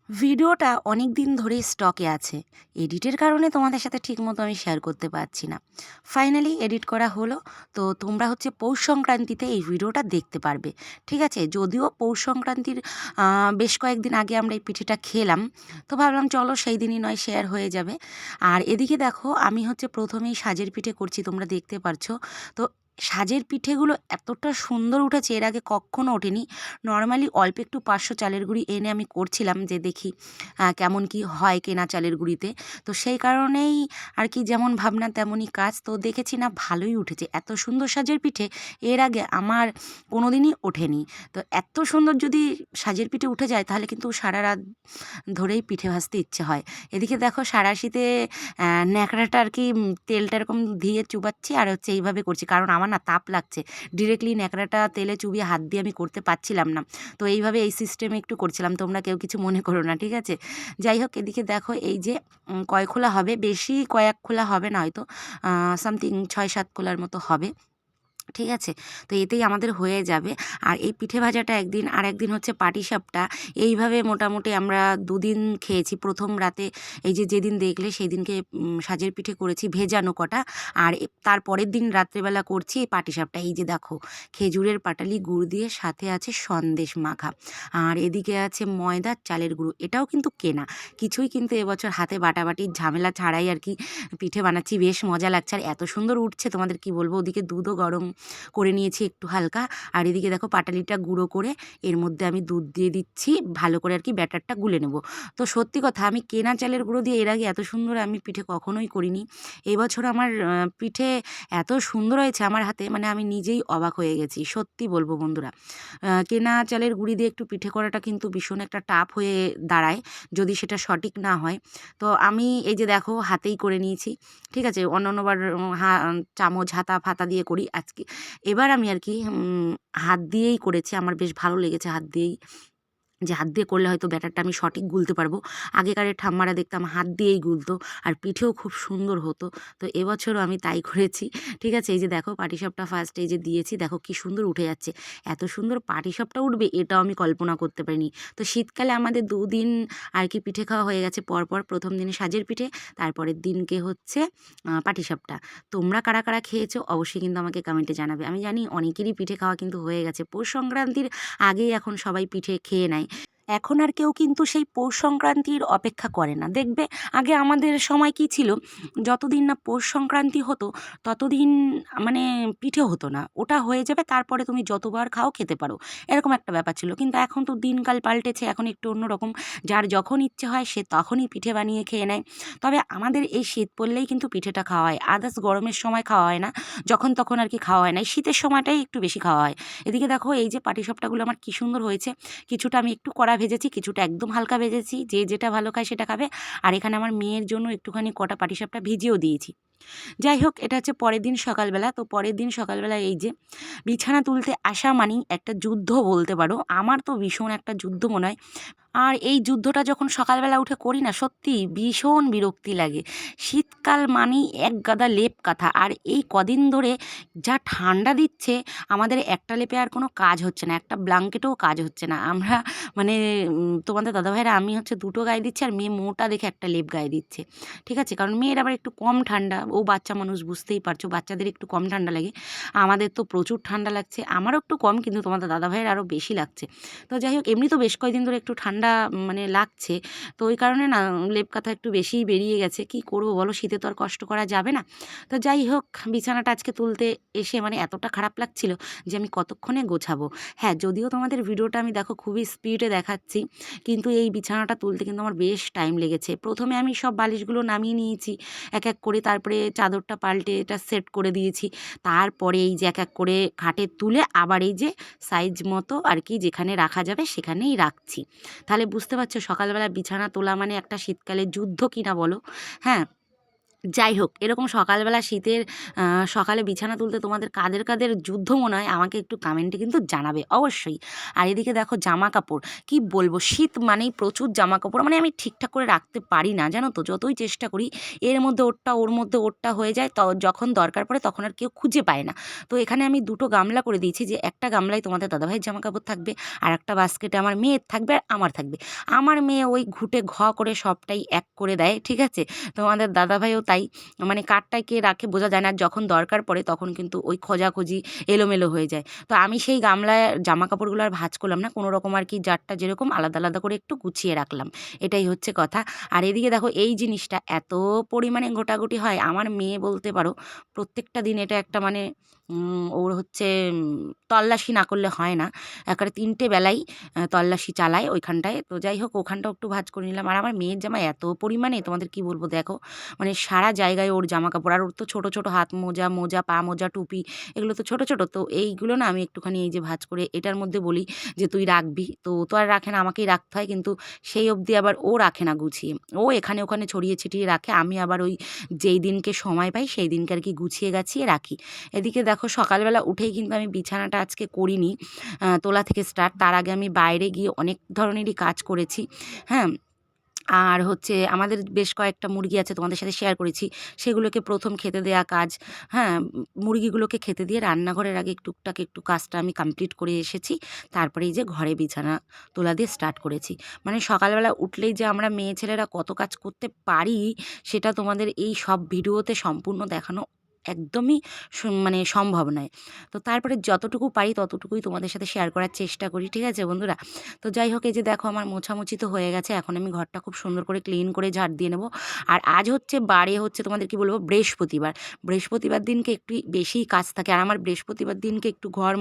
ভিডিওটা অনেক দিন ধরেই স্টকে আছে। এডিটের কারণে তোমাদের সাথে ঠিকমতো আমি শেয়ার করতে পারছি না। ফাইনালি এডিট করা হলো। তো তোমরা হচ্ছে পৌষ সংক্রান্তিতে এই ভিডিওটা দেখতে পারবে। ঠিক আছে? যদিও পৌষ সংক্রান্তির বেশ কয়েকদিন আগে আমরা এই পিঠেটা খেলাম। তো ভাবলাম চলো সেই দিনই নয় শেয়ার হয়ে যাবে। আর এদিকে দেখো আমি হচ্ছে প্রথমেই সাজের পিঠে করছি, তোমরা দেখতে পারছো। তো সাজের পিঠেগুলো এতটা সুন্দর উঠেছে, এর আগে কক্ষনো ওঠেনি। নরমালি অল্প একটু ৫০০ চালের গুঁড়ি এনে আমি করছিলাম যে দেখি কেমন কি হয় কেনা চালের গুঁড়িতে। তো সেই কারণেই আর কি, যেমন ভাবনা তেমনই কাজ। তো দেখেছি না ভালোই উঠেছে। এত সুন্দর সাজের পিঠে এর আগে আমার কোনোদিনই ওঠেনি। তো এত সুন্দর যদি সাজের পিঠে উঠে যায় তাহলে কিন্তু সারা রাত ধরেই পিঠে ভাজতে ইচ্ছে হয়। এদিকে দেখো সাঁড়াশিতে ন্যাকড়াটা আর কি তেলটা এরকম দিয়ে চুবাচ্ছি আর হচ্ছে এইভাবে করছি, কারণ আমার না তাপ লাগছে। ডিরেক্টলি ন্যাকড়াটা তেলে চুবিয়ে হাত দিয়ে আমি করতে পারছিলাম না। তো এইভাবে এই সিস্টেমে একটু করছিলাম, তোমরা কেউ কিছু মনে করো না, ঠিক আছে? যাই হোক, এদিকে দেখো এই যে কয় খোলা হবে, বেশি কয়েক খোলা হবে না, হয়তো সামথিং ৬-৭ খোলার মতো হবে। ঠিক আছে? তো এতেই আমাদের হয়ে যাবে। আর এই পিঠে ভাজাটা একদিন, আর একদিন হচ্ছে পাটিসাপটা। এইভাবে মোটামুটি আমরা দুদিন খেয়েছি। প্রথম রাতে এই যে যেদিন দেখলে সেদিনকে সাজের পিঠে করেছি ভেজানো কটা। আর তার পরের দিন রাত্রেবেলা করছি এই পাটিসাপটা। এই যে দেখো খেজুরের পাটালি গুড় দিয়ে, সাথে আছে সন্দেশ মাখা। আর এদিকে আছে ময়দার চালের গুঁড়ো। এটাও কিন্তু কেনা। কিছুই কিন্তু এবছর হাতে বাটাবাটির ঝামেলা ছাড়াই আর কি পিঠে বানাচ্ছি। বেশ মজা লাগছে আর এত সুন্দর উঠছে তোমাদের কি বলবো। ওদিকে দুধও গরম করে নিয়েছি একটু হালকা। আর এদিকে দেখো পাটালিটা গুঁড়ো করে এর মধ্যে আমি দুধ দিয়ে দিচ্ছি, ভালো করে আর কি ব্যাটারটা গুলে নেব। তো সত্যি কথা, আমি কেনা চালের গুঁড়ো দিয়ে এর আগে এত সুন্দর আমি পিঠে কখনোই করিনি। এবছর আমার পিঠে এত সুন্দর হয়েছে আমার হাতে, মানে আমি নিজেই অবাক হয়ে গেছি, সত্যি বলবো বন্ধুরা। কেনা চালের গুঁড়ি দিয়ে একটু পিঠে করাটা কিন্তু ভীষণ একটা টাফ হয়ে দাঁড়ায় যদি সেটা সঠিক না হয়। তো আমি এই যে দেখো হাতেই করে নিয়েছি। ঠিক আছে? অন্যান্যবার চামচ হাতা ফাতা দিয়ে করি। এবার আমি আর কি হাত দিয়েই করেছি। আমার বেশ ভালো লেগেছে হাত দিয়েই, যে হাত দিয়ে করলে হয়তো ব্যাটারটা আমি সঠিক গুলতে পারবো। আগেকারের ঠাম্মারা দেখতাম হাত দিয়েই গুলতো, আর পিঠেও খুব সুন্দর হতো। তো এবছরও আমি তাই করেছি। ঠিক আছে? এই যে দেখো পাটিসাপটা ফার্স্ট এই যে দিয়েছি, দেখো কি সুন্দর উঠে যাচ্ছে। এত সুন্দর পাটিসাপটা উঠবে এটাও আমি কল্পনা করতে পারিনি। তো শীতকালে আমাদের দুদিন আর কি পিঠে খাওয়া হয়ে গেছে পরপর। প্রথম দিনে সাজের পিঠে, তারপরের দিনকে হচ্ছে পাটিসাপটা। তোমরা কারা কারা খেয়েছো অবশ্যই কিন্তু আমাকে কমেন্টে জানাবে। আমি জানি অনেকেরই পিঠে খাওয়া কিন্তু হয়ে গেছে। পৌষ সংক্রান্তির আগেই এখন সবাই পিঠে খেয়ে নেয়। এখন আর কেউ কিন্তু সেই পৌষ সংক্রান্তির অপেক্ষা করে না। দেখবে আগে আমাদের সময় কি ছিল, যতদিন না পৌষ সংক্রান্তি হতো ততদিন মানে পিঠে হতো না। ওটা হয়ে যাবে, তারপরে তুমি যতবার খাও খেতে পারো। এরকম একটা ব্যাপার ছিল। কিন্তু এখন তো দিনকাল পাল্টেছে, এখন একটু অন্যরকম। যার যখন ইচ্ছে হয় সে তখনই পিঠে বানিয়ে খেয়ে নেয়। তবে আমাদের এই শীত পড়লেই কিন্তু পিঠেটা খাওয়া হয়। আদার্স গরমের সময় খাওয়া হয় না। যখন তখন আর কি খাওয়া হয় না। এই শীতের সময়টাই একটু বেশি খাওয়া হয়। এদিকে দেখো এই যে পাটিসাপটাগুলো আমার কি সুন্দর হয়েছে। কিছুটা আমি একটু কড়া ভেজেছি, কিছুটা একদম হালকা ভেজেছি। যে যেটা ভালো খায় সেটা খাবে। আর এখানে আমার মেয়ের জন্য একটুখানি কটা পাটিসাপটা ভিজিয়েও দিয়েছি। যাই হোক, এটা হচ্ছে পরের দিন সকালবেলা। তো পরের দিন সকালবেলা এই যে বিছানা তুলতে আসা মানেই একটা যুদ্ধ বলতে পারো। আমার তো ভীষণ একটা যুদ্ধ মনে হয়। আর এই যুদ্ধটা যখন সকালবেলা উঠে করি না, সত্যিই ভীষণ বিরক্তি লাগে। শীতকাল মানেই এক গাদা লেপ কাঁথা। আর এই কদিন ধরে যা ঠান্ডা দিচ্ছে, আমাদের একটা লেপে আর কোনো কাজ হচ্ছে না, একটা ব্ল্যাঙ্কেটেও কাজ হচ্ছে না। আমরা মানে তোমাদের দাদাভাইরা আমি হচ্ছে দুটো গায়ে দিচ্ছি, আর মেয়ে মোটা দেখে একটা লেপ গায়ে দিচ্ছে। ঠিক আছে? কারণ মেয়ের আবার একটু কম ঠান্ডা, ও বাচ্চা মানুষ, বুঝতেই পারছো, বাচ্চাদের একটু কম ঠান্ডা লাগে। আমাদের তো প্রচুর ঠান্ডা লাগছে। আমারও একটু কম, কিন্তু তোমাদের দাদাভাইয়ের আরও বেশি লাগছে। তো যাই হোক, এমনি তো বেশ কয়েকদিন ধরে একটু ঠান্ডা মানে লাগছে। তো ওই কারণে না লেপ কাঁথা একটু বেশিই বেরিয়ে গেছে। কি করবো বলো, শীতে তো আর কষ্ট করা যাবে না। তো যাই হোক, বিছানাটা আজকে তুলতে এসে মানে এতটা খারাপ লাগছিল যে আমি কতক্ষণে গোছাবো। হ্যাঁ, যদিও তোমাদের ভিডিওটা আমি দেখো খুবই স্পিডে দেখাচ্ছি, কিন্তু এই বিছানাটা তুলতে কিন্তু আমার বেশ টাইম লেগেছে। প্রথমে আমি সব বালিশগুলো নামিয়ে নিয়েছি এক এক করে, তারপরে চাদরটা পাল্টে এটা সেট করে দিয়েছি। তারপরে এই যে এক এক করে খাটে তুলে আবার এই যে সাইজ মতো আর কি যেখানে রাখা যাবে সেখানেই রাখছি। তাহলে বুঝতে পারছো সকালবেলা বিছানা তোলা মানে একটা শীতকালে যুদ্ধ কিনা বলো। হ্যাঁ, যাই হোক, এরকম সকালবেলা শীতের সকালে বিছানা তুলতে তোমাদের কাদের কাদের যুদ্ধ মনে হয় আমাকে একটু কমেন্টে কিন্তু জানাবে অবশ্যই। আর এদিকে দেখো জামা কাপড়, কি বলবো, শীত মানেই প্রচুর জামা কাপড়, মানে আমি ঠিকঠাক করে রাখতে পারি না জানো তো, যতই চেষ্টা করি এর মধ্যে ওরটা ওর মধ্যে ওরটা হয়ে যায়, যখন দরকার পড়ে তখন আর কেউ খুঁজে পায় না। তো এখানে আমি দুটো গামলা করে দিয়েছি, যে একটা গামলায় তোমাদের দাদাভাইয়ের জামা কাপড় থাকবে, আর একটা বাস্কেটে আমার মেয়ের থাকবে আর আমার থাকবে। আমার মেয়ে ওই ঘুঁটে করে সবটাই এক করে দেয়, ঠিক আছে। তোমাদের দাদাভাইও তাই, মানে কারটায় কে রাখে বোঝা যায় না, আর যখন দরকার পড়ে তখন কিন্তু ওই খোঁজাখুঁজি এলোমেলো হয়ে যায়। তো আমি সেই গামলায় জামা কাপড়গুলো আর ভাঁজ করলাম না, কোনো রকম আর কি যারটা যেরকম আলাদা আলাদা করে একটু গুছিয়ে রাখলাম, এটাই হচ্ছে কথা। আর এদিকে দেখো এই জিনিসটা এত পরিমাণে ঘোটাঘুটি হয়, আমার মেয়ে বলতে পারো প্রত্যেকটা দিন এটা একটা মানে ওর হচ্ছে তল্লাশি না করলে হয় না, একেবারে 3টে বেলাই তল্লাশি চালায় ওইখানটায়। তো যাই হোক, ওখানটাও একটু ভাঁজ করে নিলাম। আর আমার মেয়ের জামা এত পরিমাণে তোমাদের কি বলবো, দেখো মানে সারা জায়গায় ওর জামা কাপড়, আর ওর তো ছোট ছোট হাত মোজা, পা মোজা, টুপি, এগুলো তো ছোট ছোট। তো এইগুলো না আমি একটুখানি এই যে ভাঁজ করে এটার মধ্যে বলি যে তুই রাখবি, তো ও তো আর রাখে না, আমাকেই রাখতে হয়, কিন্তু সেই অবধি আবার ও রাখে না গুছিয়ে, ও এখানে ওখানে ছড়িয়ে ছিটিয়ে রাখে। আমি আবার ওই যেই দিনকে সময় পাই সেই দিনকে আর কি গুছিয়ে গাছিয়ে রাখি। এদিকে দেখো সকালবেলা উঠেই কিন্তু আমি বিছানাটা আজকে করিনি, তোলা থেকে স্টার্ট, তার আগে আমি বাইরে গিয়ে অনেক ধরনেরই কাজ করেছি। হ্যাঁ, আর হচ্ছে আমাদের বেশ কয়েকটা মুরগি আছে, তোমাদের সাথে শেয়ার করেছি, সেগুলোকে প্রথম খেতে দেয়া কাজ। হ্যাঁ, মুরগিগুলোকে খেতে দিয়ে রান্নাঘরের আগে টুকটাক একটু কাজটা আমি কমপ্লিট করে এসেছি। তারপরে এই যে ঘরে বিছানা তোলা দিয়ে স্টার্ট করেছি। মানে সকালবেলা উঠলেই যে আমরা মেয়ে ছেলেরা কত কাজ করতে পারি, সেটা তোমাদের এই সব ভিডিওতে সম্পূর্ণ দেখানো একদমই মানে সম্ভব নয়। তো তারপরে যতটুকু পারি ততটুকুই তোমাদের সাথে শেয়ার করার চেষ্টা করি, ঠিক আছে বন্ধুরা। তো যাই হোক, এই যে দেখো আমার মোছামুছি তো হয়ে গেছে, এখন আমি ঘরটা খুব সুন্দর করে ক্লিন করে ঝাড় দিয়ে নেবো। আর আজ হচ্ছে বারে হচ্ছে তোমাদের কি বলবো, বৃহস্পতিবার। বৃহস্পতিবার দিনকে একটু বেশিই কাজ থাকে, আর আমার বৃহস্পতিবার দিনকে একটু ঘর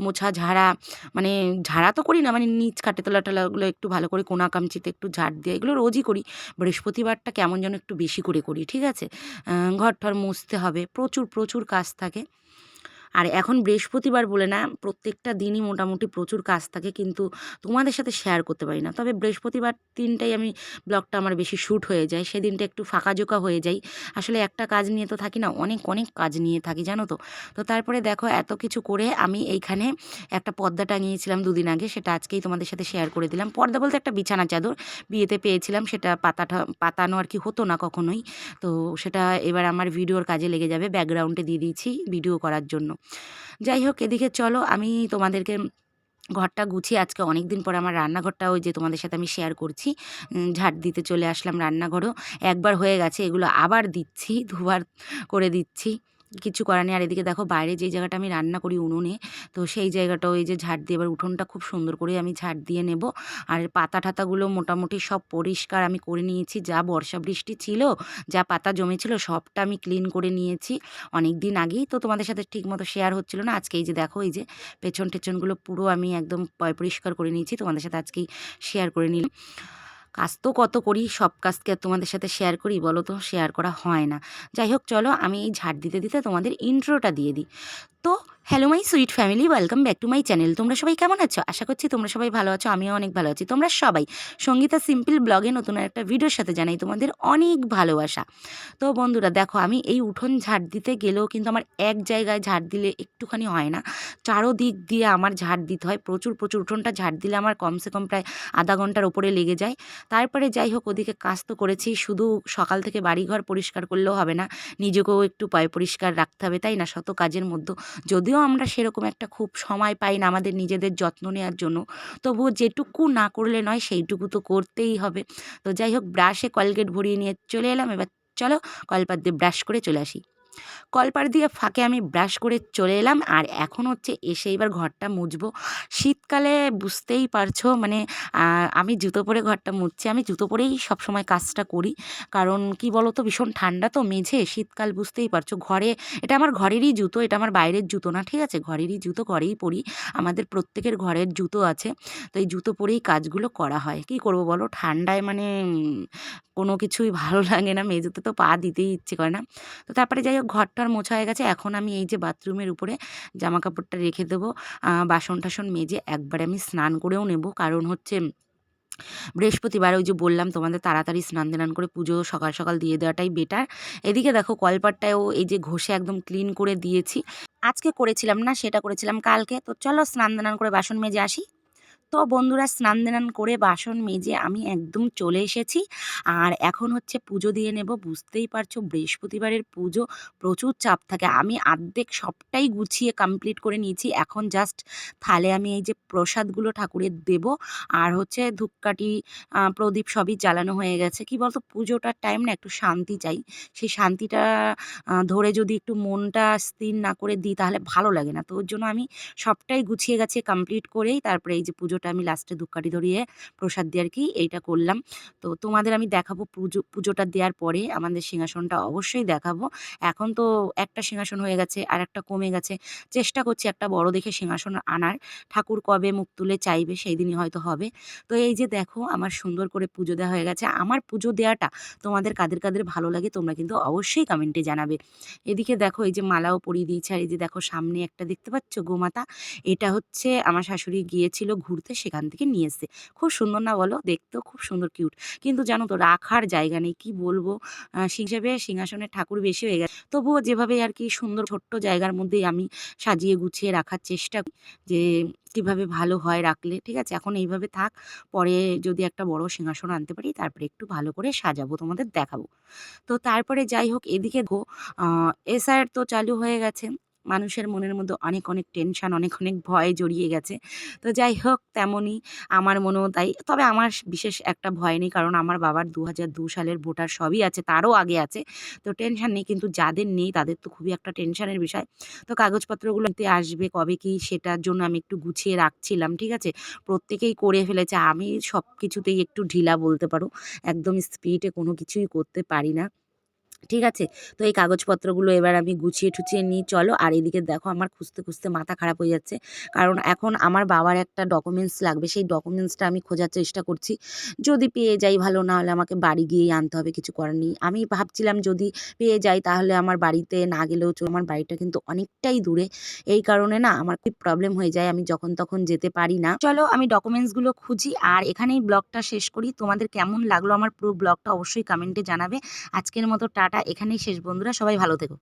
মোছা ঝাড়া, মানে ঝাড়া তো করি না, মানে নিচ কাটে তোলা টোলাগুলো একটু ভালো করে কোনা কামচিতে একটু ঝাড় দিয়ে, এগুলো রোজই করি, বৃহস্পতিবারটা কেমন যেন একটু বেশি করে করি, ঠিক আছে। ঘর টর মুছতে হবে, প্রচুর প্রচুর কাজ থাকে। আর এখন বৃহস্পতিবার বলে না, প্রত্যেকটা দিনই মোটামুটি প্রচুর কাজ থাকে, কিন্তু তোমাদের সাথে শেয়ার করতে পারি না। তবে বৃহস্পতিবার দিনটাই আমি ব্লগটা আমার বেশি শ্যুট হয়ে যায়, সেদিনটা একটু ফাঁকাজোকা হয়ে যায়। আসলে একটা কাজ নিয়ে তো থাকি না, অনেক অনেক কাজ নিয়ে থাকি জানো তো। তো তারপরে দেখো এত কিছু করে আমি এইখানে একটা পর্দা টাঙিয়েছিলাম দুদিন আগে, সেটা আজকেই তোমাদের সাথে শেয়ার করে দিলাম। পর্দা বলতে একটা বিছানা চাদর, বিয়েতে পেয়েছিলাম, সেটা পাতানো আর কি হতো না কখনোই। তো সেটা এবার আমার ভিডিওর কাজে লেগে যাবে, ব্যাকগ্রাউন্ডে দিয়ে দিয়েছি ভিডিও করার জন্য। যাই হোক, এদিকে চলো আমি তোমাদেরকে ঘরটা গুছিয়ে, আজকে অনেক দিন পরে আমার রান্নাঘরটা ওই যে তোমাদের সাথে আমি শেয়ার করছি, ঝাড় দিতে চলে আসলাম। রান্নাঘরও একবার হয়ে গেছে, এগুলো আবার দিচ্ছি, দুবার করে দিচ্ছি, কিছু করার নেই। আর এদিকে দেখো বাইরে যেই জায়গাটা আমি রান্না করি উনুনে, তো সেই জায়গাটাও এই যে ঝাড় দিয়ে এবার উঠোনটা খুব সুন্দর করে আমি ঝাড় দিয়ে নেব। আর পাতা ঠাতাগুলো মোটামুটি সব পরিষ্কার আমি করে নিয়েছি, যা বর্ষা বৃষ্টি ছিল, যা পাতা জমেছিল সবটা আমি ক্লিন করে নিয়েছি অনেক দিন আগেই। তো তোমাদের সাথে ঠিকমতো শেয়ার হচ্ছিল না, আজকে এই যে দেখো এই যে পেছন টেছনগুলো পুরো আমি একদম পরিষ্কার করে নিয়েছি, তোমাদের সাথে আজকেই শেয়ার করে নিলাম। কাজ তো কত করি, সব কাজকে আর তোমাদের সাথে শেয়ার করি বলো তো, শেয়ার করা হয় না। যাই হোক চলো, আমি এই ঝাড় দিতে দিতে তোমাদের ইন্ট্রোটা দিয়ে দিই। তো hello my sweet family, welcome back to my channel. তোমরা সবাই কেমন আছো? আশা করছি তোমরা সবাই ভালো আছো, আমিও অনেক ভালো আছি। তোমরা সবাই সঙ্গীতা সিম্পল ব্লগে নতুন একটা ভিডিওর সাথে জানাই তোমাদের অনেক ভালোবাসা। তো বন্ধুরা দেখো, আমি এই উঠোন ঝাড় দিতে গেলেও কিন্তু আমার এক জায়গায় ঝাড় দিলে একটুখানি হয় না, চারোদিক দিয়ে আমার ঝাড় দিতে হয়, প্রচুর প্রচুর। উঠোনটা ঝাড় দিলে আমার কমসে কম প্রায় আধা ঘন্টার ওপরে লেগে যায়। তারপরে যাই হোক, ওদিকে কাজ তো করেছি, শুধু সকাল থেকে বাড়িঘর পরিষ্কার করলেও হবে না, নিজেকেও একটু পরিষ্কার রাখতে হবে, তাই না, শত কাজের মধ্যে। যদিও আমরা সেরকম একটা খুব সময় পাই না আমাদের নিজেদের যত্ন নেওয়ার জন্য, তবুও যেটুকু না করলে নয় সেইটুকু তো করতেই হবে। তো যাই হোক, ব্রাশে কলগেট ভরিয়ে নিয়ে চলে এলাম, এবার চলো কলপাত দিয়ে ব্রাশ করে চলে আসি। কলপার দিয়ে ফাঁকে আমি ব্রাশ করে চলে এলাম, আর এখন হচ্ছে এসে এবার ঘরটা মুছবো। শীতকালে বুঝতেই পারছো, মানে আমি জুতো পরে ঘরটা মুছছি, আমি জুতো পরেই সবসময় কাজটা করি, কারণ কি বলো তো, ভীষণ ঠান্ডা তো মেঝে, শীতকাল বুঝতেই পারছো। ঘরে এটা আমার ঘরেরই জুতো, এটা আমার বাইরের জুতো না, ঠিক আছে, ঘরেরই জুতো, ঘরেই পরি, আমাদের প্রত্যেকের ঘরের জুতো আছে। তো এই জুতো পরেই কাজগুলো করা হয়, কি করব বলো, ঠান্ডায় মানে কোনো কিছুই ভালো লাগে না, মেঝেতে তো পা দিতেই ইচ্ছে করে না। তো তারপরে যাই হোক, ঘরটার মোছা হয়ে গেছে, এখন আমি এই যে বাথরুমের উপরে জামা কাপড়টা রেখে দেবো, বাসন টাসন মেজে একবারে আমি স্নান করেও নেব, কারণ হচ্ছে বৃহস্পতিবার ওই যে বললাম তোমাদের তাড়াতাড়ি স্নান করে পুজো সকাল সকাল দিয়ে দেওয়াটাই বেটার। এদিকে দেখো কলপাটটাও এই যে ঘষে একদম ক্লিন করে দিয়েছি। আজকে করেছিলাম না, সেটা করেছিলাম কালকে। তো চলো স্নান করে বাসন মেজে আসি। তো বন্ধুরা স্নান করে বাসন মেজে আমি একদম চলে এসেছি। আর এখন হচ্ছে পুজো দিয়ে নেব। বুঝতেই পারছো বৃহস্পতিবারের পুজো প্রচুর চাপ থাকে। আমি অর্ধেক সবটাই গুছিয়ে কমপ্লিট করে নিয়েছি। এখন জাস্ট থালে আমি এই যে প্রসাদগুলো ঠাকুরের দেব। আর হচ্ছে ধূপকাঠি প্রদীপ সবই জ্বালানো হয়ে গেছে। কি বলতো পুজোটার টাইম না একটু শান্তি চাই। সেই শান্তিটা ধরে যদি একটু মনটা স্থির না করে দিই তাহলে ভালো লাগে না। তো ওর জন্য আমি সবটাই গুছিয়ে গাছিয়ে কমপ্লিট করেই তারপরে এই যে পুজোটা আমি লাস্টে ধূপকাঠি ধরিয়ে প্রসাদ দিয়ে আর কি এইটা করলাম। তো তোমাদের আমি দেখাবো পুজোটা দেওয়ার পরে আমাদের সিংহাসনটা অবশ্যই দেখাবো। এখন তো একটা সিংহাসন হয়ে গেছে আর একটা কমে গেছে। চেষ্টা করছি একটা বড় দেখে সিংহাসন আনার। ঠাকুর কবে মুখ তুলে চাইবে সেই দিনই হয়তো হবে। তো এই যে দেখো আমার সুন্দর করে পুজো দেওয়া হয়ে গেছে। আমার পুজো দেওয়াটা তোমাদের কাদের ভালো লাগে তোমরা কিন্তু অবশ্যই কমেন্টে জানাবে। এদিকে দেখো এই যে মালাও পরিয়ে দিয়েছে। আর এই যে দেখো সামনে একটা দেখতে পাচ্ছ গোমাতা, এটা হচ্ছে আমার শাশুড়ি গিয়েছিল ঘুরতে, সেখান থেকে নিয়ে এসেছে। খুব সুন্দর না বলো? দেখতেও খুব সুন্দর কিউট। কিন্তু জানো তো রাখার জায়গা নেই, কি বলবো? সেই হিসেবে সিংহাসনের ঠাকুর বেশি হয়ে গেছে। তবুও যেভাবে আর কি সুন্দর ছোট্ট জায়গার মধ্যেই আমি সাজিয়ে গুছিয়ে রাখার চেষ্টা করি যে কিভাবে ভালো হয় রাখলে। ঠিক আছে? এখন এইভাবে থাক। পরে যদি একটা বড় সিংহাসন আনতে পারি তারপরে একটু ভালো করে সাজাবো, তোমাদের দেখাবো। তো তারপরে যাই হোক এদিকে এসআর তো চালু হয়ে গেছে। মানুষের মনের মধ্যে অনেক টেনশন, অনেক ভয় জড়িয়ে গেছে। তো যাই হোক তেমনই আমার মনেও তাই। তবে আমার বিশেষ একটা ভয় নেই, কারণ আমার বাবার ২০০২ সালের ভোটার সবই আছে, তারও আগে আছে। তো টেনশন নেই, কিন্তু যাদের নেই তাদের তো খুবই একটা টেনশনের বিষয়। তো কাগজপত্রগুলো নিতে আসবে কবে কি সেটার জন্য আমি একটু গুছিয়ে রাখছিলাম, ঠিক আছে? প্রত্যেকেই করে ফেলেছে। আমি সবকিছুতেই একটু ঢিলা বলতে পারো। একদম স্পিডে কোনো কিছুই করতে পারি না। ঠিক আছে? তো এই কাগজপত্রগুলো এবার আমি গুছিয়ে-টুছিয়ে নিই চলো। আর এদিকে দেখো আমার খুঁজতে মাথা খারাপ হয়ে যাচ্ছে। কারণ এখন আমার বাবার একটা ডকুমেন্টস লাগবে। সেই ডকুমেন্টসটা আমি খোঁজার চেষ্টা করছি। যদি পেয়ে যাই ভালো, না হলে আমাকে বাড়ি গিয়েই আনতে হবে, কিছু করার নেই। আমি ভাবছিলাম যদি পেয়ে যাই তাহলে আমার বাড়িতে না গেলেও আমার বাড়িটা কিন্তু অনেকটাই দূরে। এই কারণে না আমার খুব প্রবলেম হয়ে যায়। আমি যখন তখন যেতে পারি না। চলো আমি ডকুমেন্টসগুলো খুঁজি আর এখানেই ব্লগটা শেষ করি। তোমাদের কেমন লাগলো আমার পুরো ব্লগটা অবশ্যই কমেন্টে জানাবে। আজকের মতো টাটা, এখানেই শেষ বন্ধুরা, সবাই ভালো থেকো।